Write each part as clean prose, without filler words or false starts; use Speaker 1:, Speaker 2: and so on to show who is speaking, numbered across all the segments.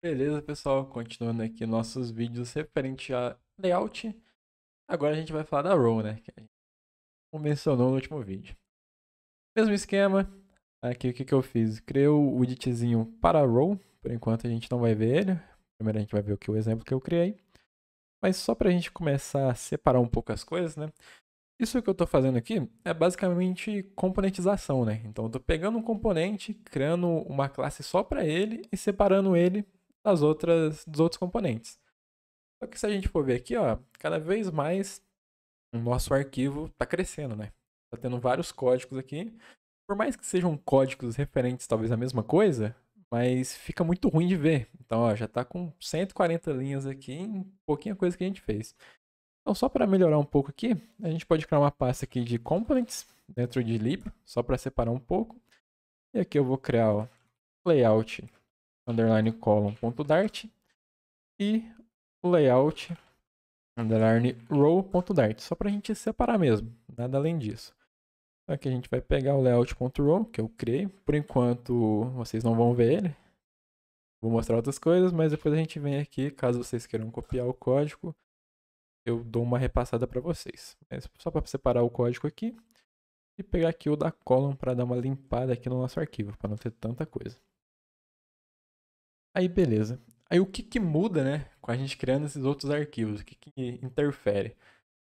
Speaker 1: Beleza, pessoal, continuando aqui nossos vídeos referente a layout. Agora a gente vai falar da row, né? Que a gente mencionou no último vídeo. Mesmo esquema. Aqui o que eu fiz? Criei o widgetzinho para a row. Por enquanto a gente não vai ver ele. Primeiro a gente vai ver o exemplo que eu criei. Mas só para a gente começar a separar um pouco as coisas, né? Isso que eu estou fazendo aqui é basicamente componentização, né? Então eu estou pegando um componente, criando uma classe só para ele e separando ele dos outros componentes. Só que se a gente for ver aqui, ó, cada vez mais o nosso arquivo está crescendo, né? Tá tendo vários códigos aqui. Por mais que sejam códigos referentes talvez à mesma coisa, mas fica muito ruim de ver. Então, ó, já está com 140 linhas aqui em pouquinha coisa que a gente fez. Então, só para melhorar um pouco aqui, a gente pode criar uma pasta aqui de components dentro de lib, só para separar um pouco. E aqui eu vou criar o layout underline column.dart e o layout underline row.dart, só para a gente separar mesmo, nada além disso. Então aqui a gente vai pegar o layout.row, que eu criei. Por enquanto, vocês não vão ver ele. Vou mostrar outras coisas, mas depois a gente vem aqui, caso vocês queiram copiar o código, eu dou uma repassada para vocês. Mas só para separar o código aqui e pegar aqui o da column para dar uma limpada aqui no nosso arquivo, para não ter tanta coisa. Aí beleza. Aí o que muda, né, com a gente criando esses outros arquivos? O que interfere?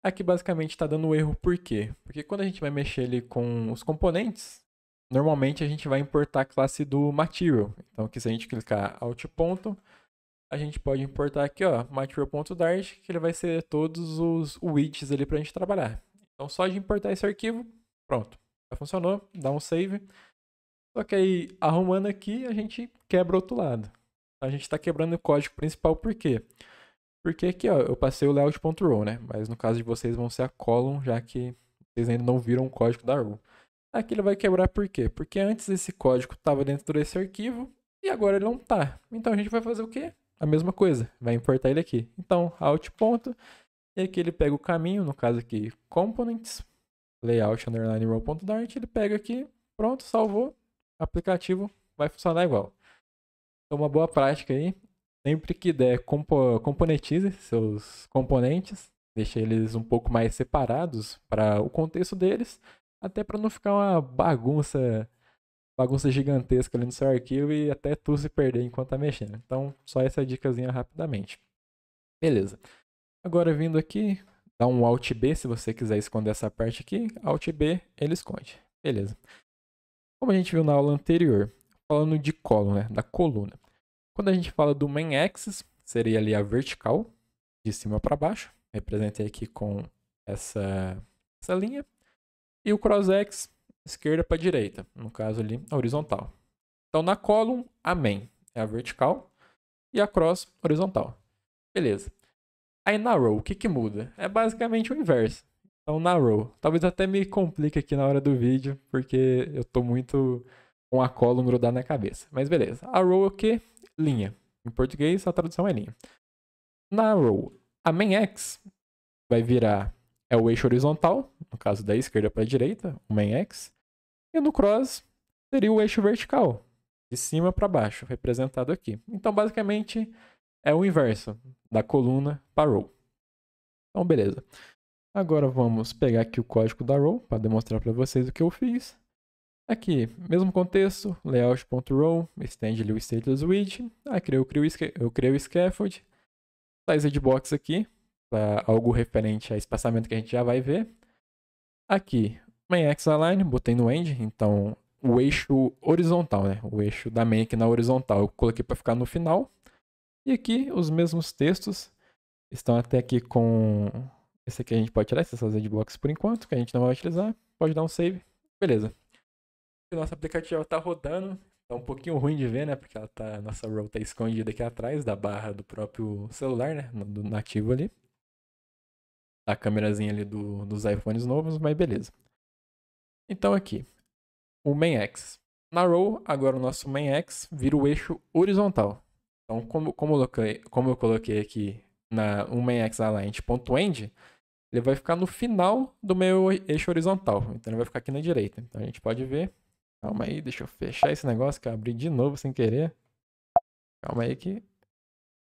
Speaker 1: Aqui basicamente está dando erro por quê? Porque quando a gente vai mexer ali com os componentes, normalmente a gente vai importar a classe do material. Então aqui se a gente clicar alt ponto, a gente pode importar aqui, ó, material.dart, que ele vai ser todos os widgets ali para a gente trabalhar. Então só de importar esse arquivo, pronto, já funcionou, dá um save. Só que aí arrumando aqui, a gente quebra outro lado. A gente está quebrando o código principal por quê? Porque aqui, ó, eu passei o layout.row, né? Mas no caso de vocês vão ser a column, já que vocês ainda não viram o código da row. Aqui ele vai quebrar por quê? Porque antes esse código estava dentro desse arquivo e agora ele não está. Então a gente vai fazer o quê? A mesma coisa, vai importar ele aqui. Então, alt ponto, e aqui ele pega o caminho, no caso aqui, components, layout underline row.dart, ele pega aqui, pronto, salvou, aplicativo vai funcionar igual. Então, uma boa prática aí. Sempre que der, componentize seus componentes, deixe eles um pouco mais separados para o contexto deles, até para não ficar uma bagunça gigantesca ali no seu arquivo e até tu se perder enquanto tá mexendo. Então, só essa dicasinha rapidamente. Beleza. Agora vindo aqui, dá um Alt B se você quiser esconder essa parte aqui. Alt B, ele esconde. Beleza. Como a gente viu na aula anterior, falando de column, né, da coluna. Quando a gente fala do main axis, seria ali a vertical, de cima para baixo. Representei aqui com essa linha. E o cross axis, esquerda para direita, no caso ali, a horizontal. Então na column, a main é a vertical e a cross, horizontal. Beleza. Aí na row, o que muda? É basicamente o inverso. Então na row, talvez até me complique aqui na hora do vídeo, porque eu tô muito com a column grudada na cabeça. Mas beleza. A row é o quê? Linha. Em português, a tradução é linha. Na row, a main x vai virar o eixo horizontal, no caso da esquerda para a direita, o main x. E no cross seria o eixo vertical, de cima para baixo, representado aqui. Então, basicamente, é o inverso da coluna para row. Então, beleza. Agora vamos pegar aqui o código da row para demonstrar para vocês o que eu fiz. Aqui, mesmo contexto, layout.row, estende ali o status widget. Aqui eu criei o scaffold. Size de box aqui, para algo referente a espaçamento que a gente já vai ver. Aqui, main axis align, botei no end, então o eixo horizontal, né? O eixo da main aqui na horizontal, eu coloquei para ficar no final. E aqui, os mesmos textos estão até aqui com... Esse aqui a gente pode tirar, essas de blocks por enquanto, que a gente não vai utilizar. Pode dar um save. Beleza. O nosso aplicativo está rodando. Tá um pouquinho ruim de ver, né? Porque nossa row tá escondida aqui atrás da barra do próprio celular, né? Do nativo ali. A câmerazinha ali dos iPhones novos, mas beleza. Então aqui, o main axis. Na row, agora o nosso main axis vira o eixo horizontal. Então, como eu coloquei aqui um main axis aligned.end, ele vai ficar no final do meu eixo horizontal. Então ele vai ficar aqui na direita. Então a gente pode ver. Calma aí, deixa eu fechar esse negócio que eu abri de novo sem querer. Calma aí que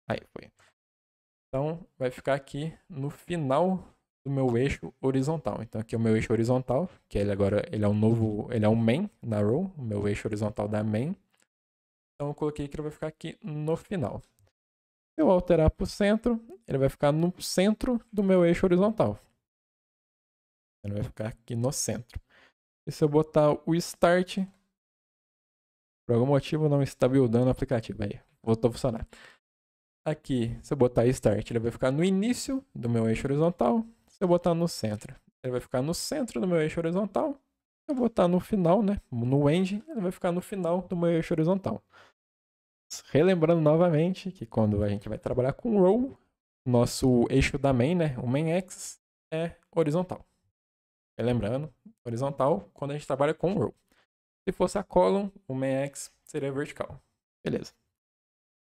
Speaker 1: Aí, foi. Então, vai ficar aqui no final do meu eixo horizontal. Então, aqui é o meu eixo horizontal, que ele agora ele é um novo, ele é um main na row, o meu eixo horizontal da main. Então, eu coloquei que ele vai ficar aqui no final. Se eu alterar para o centro, ele vai ficar no centro do meu eixo horizontal. Ele vai ficar aqui no centro. E se eu botar o start, por algum motivo não está buildando o aplicativo. Aí, voltou a funcionar. Aqui, se eu botar start, ele vai ficar no início do meu eixo horizontal. Se eu botar no centro, ele vai ficar no centro do meu eixo horizontal. Se eu botar no final, né, no end, ele vai ficar no final do meu eixo horizontal. Relembrando novamente que quando a gente vai trabalhar com row, nosso eixo da main, né, o main axis, é horizontal. Relembrando, horizontal quando a gente trabalha com row. Se fosse a column, o main axis seria vertical. Beleza.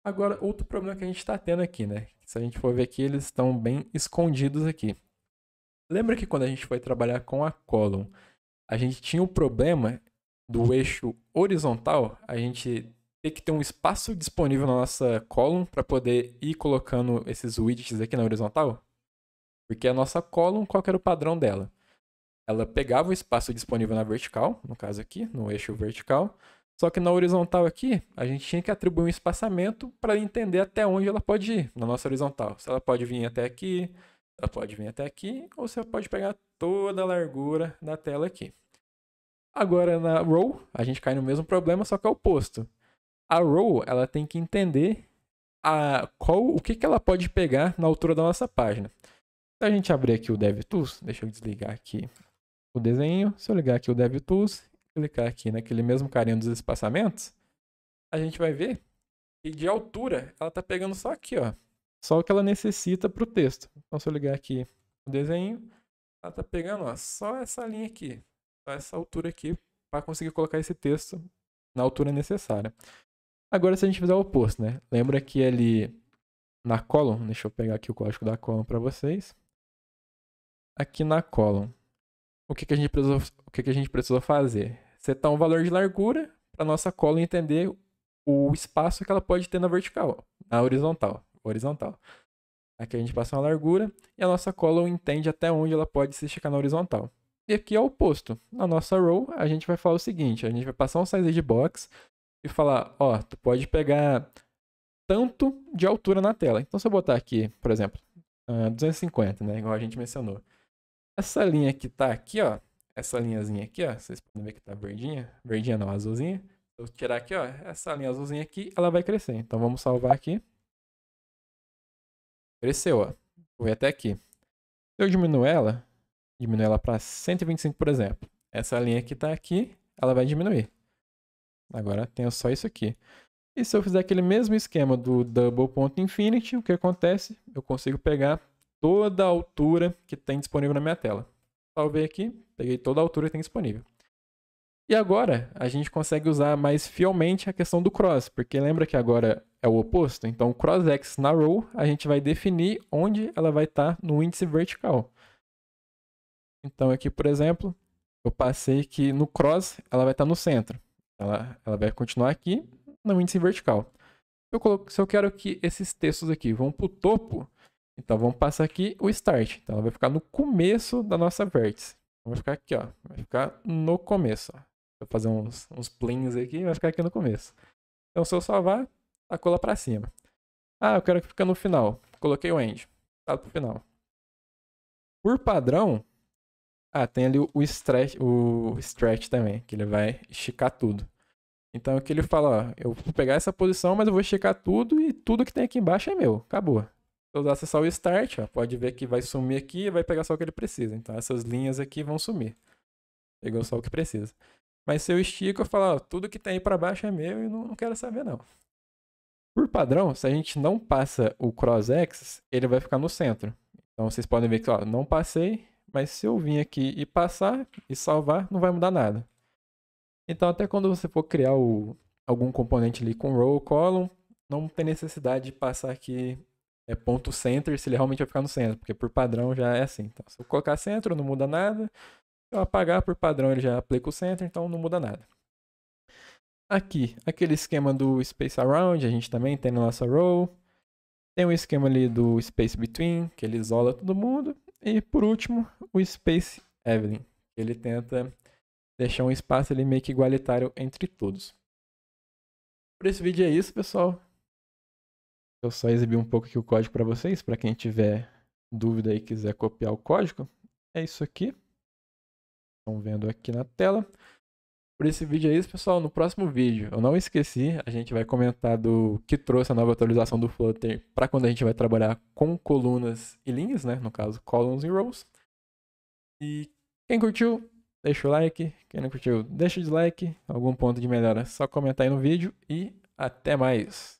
Speaker 1: Agora, outro problema que a gente está tendo aqui, né? Se a gente for ver aqui, eles estão bem escondidos aqui. Lembra que quando a gente foi trabalhar com a column, a gente tinha o problema do eixo horizontal, a gente ter que ter um espaço disponível na nossa column para poder ir colocando esses widgets aqui na horizontal? Porque a nossa column, qual que era o padrão dela? Ela pegava o espaço disponível na vertical, no caso aqui, no eixo vertical, só que na horizontal aqui, a gente tinha que atribuir um espaçamento para entender até onde ela pode ir na nossa horizontal. Se ela pode vir até aqui, ela pode vir até aqui, ou se ela pode pegar toda a largura da tela aqui. Agora na row, a gente cai no mesmo problema, só que é o oposto. A row, ela tem que entender o que ela pode pegar na altura da nossa página. Se a gente abrir aqui o DevTools, deixa eu desligar aqui o desenho. Se eu ligar aqui o DevTools, clicar aqui naquele mesmo carinha dos espaçamentos, a gente vai ver que de altura ela está pegando só aqui, ó. Só o que ela necessita para o texto. Então, se eu ligar aqui o desenho, ela está pegando, ó, só essa linha aqui, só essa altura aqui, para conseguir colocar esse texto na altura necessária. Agora, se a gente fizer o oposto, né? Lembra que ali na column, deixa eu pegar aqui o código da column para vocês. Aqui na column, o que a gente precisou fazer? Setar um valor de largura para nossa column entender o espaço que ela pode ter na vertical, na horizontal. Aqui a gente passa uma largura e a nossa column entende até onde ela pode se esticar na horizontal. E aqui é o oposto. Na nossa row, a gente vai falar o seguinte, a gente vai passar um size de box e falar, ó, tu pode pegar tanto de altura na tela. Então, se eu botar aqui, por exemplo, 250, né, igual a gente mencionou. Essa linha que tá aqui, ó, essa linhazinha aqui, ó, vocês podem ver que tá verdinha. Verdinha não, azulzinha. Se eu tirar aqui, ó, essa linha azulzinha aqui, ela vai crescer. Então vamos salvar aqui. Cresceu, ó. Vou ver até aqui. Se eu diminuir ela para 125, por exemplo. Essa linha que tá aqui, ela vai diminuir. Agora tenho só isso aqui. E se eu fizer aquele mesmo esquema do double.infinity, o que acontece? Eu consigo pegar toda a altura que tem disponível na minha tela. Salvei aqui, peguei toda a altura que tem disponível. E agora a gente consegue usar mais fielmente a questão do cross, porque lembra que agora é o oposto? Então, o cross-x na row, a gente vai definir onde ela vai estar no índice vertical. Então, aqui, por exemplo, eu passei que no cross ela vai estar no centro. Ela vai continuar aqui no índice vertical. Se eu quero que esses textos aqui vão para o topo, então vamos passar aqui o start. Então ela vai ficar no começo da nossa vértice. Então, vai ficar aqui, ó. Vai ficar no começo. Ó. Vou fazer uns plins aqui, vai ficar aqui no começo. Então se eu salvar, tacou lá para cima. Ah, eu quero que fique no final. Coloquei o end. Tá pro final. Por padrão, tem ali o stretch também, que ele vai esticar tudo. Então aqui ele fala, ó, eu vou pegar essa posição, mas eu vou esticar tudo e tudo que tem aqui embaixo é meu. Acabou. Se eu usasse só o start, ó, pode ver que vai sumir aqui e vai pegar só o que ele precisa. Então essas linhas aqui vão sumir. Pegou só o que precisa. Mas se eu estico, eu falo, ó, tudo que tem aí para baixo é meu e não quero saber não. Por padrão, se a gente não passa o cross-axis, ele vai ficar no centro. Então vocês podem ver que, ó, não passei, mas se eu vir aqui e passar e salvar, não vai mudar nada. Então, até quando você for criar algum componente ali com row ou column, não tem necessidade de passar aqui ponto center se ele realmente vai ficar no centro, porque por padrão já é assim. Então, se eu colocar centro, não muda nada. Se eu apagar, por padrão ele já aplica o center, então não muda nada. Aqui, aquele esquema do space around, a gente também tem na nossa row. Tem o esquema ali do Space Between, que ele isola todo mundo. E por último, o Space Evelyn, que ele tenta deixar um espaço ali meio que igualitário entre todos. Por esse vídeo é isso, pessoal. Eu só exibi um pouco aqui o código para vocês, para quem tiver dúvida e quiser copiar o código. É isso aqui. Estão vendo aqui na tela. Por esse vídeo é isso, pessoal. No próximo vídeo, eu não esqueci, a gente vai comentar do que trouxe a nova atualização do Flutter para quando a gente vai trabalhar com colunas e linhas, né? No caso, columns e rows. E quem curtiu, deixa o like. Quem não curtiu, deixa o dislike. Algum ponto de melhora, é só comentar aí no vídeo. E até mais!